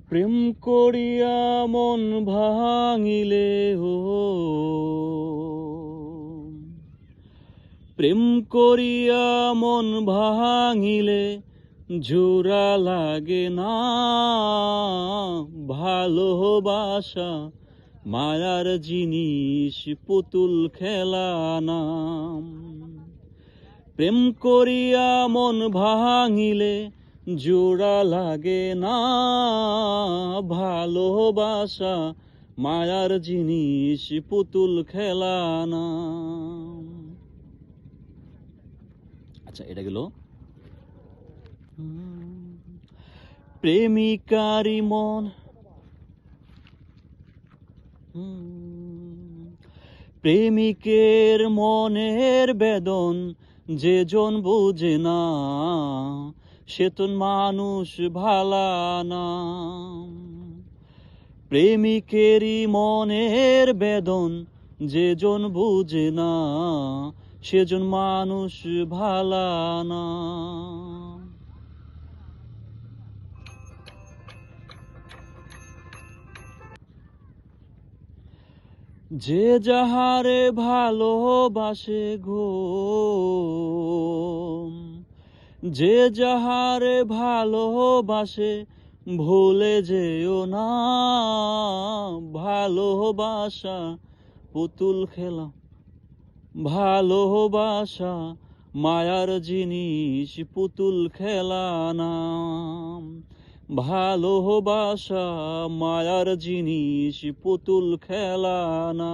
প্রেম করিয়া মন ভাঙিলে প্রেম করিয়া মন ভাঙিলে জোড়া লাগে না। ভালোবাসা মায়ার জিনিস, পুতুল খেলা না। প্রেম করিয়া মন ভাঙিলে জোড়া লাগে না। ভালোবাসা মায়ার জিনিস, পুতুল খেলা না। আচ্ছা, এটা গেল। প্রেমিকারি মন প্রেমিকের মনের বেদন যেজন বুঝে না, সে তো মানুষ ভালা না। প্রেমিকেরই মনের বেদন যেজন বুঝে না, সেজন মানুষ ভালা না। যে যাহারে ভালোবাসে গো, যে যাহারে ভালোবাসে ভুলে যেও না। ভালোবাসা পুতুল খেলা, ভালোবাসা মায়ার জিনিস, পুতুল খেলা না। ভালোবাসা মায়ার জিনিস, পুতুল খেলা না।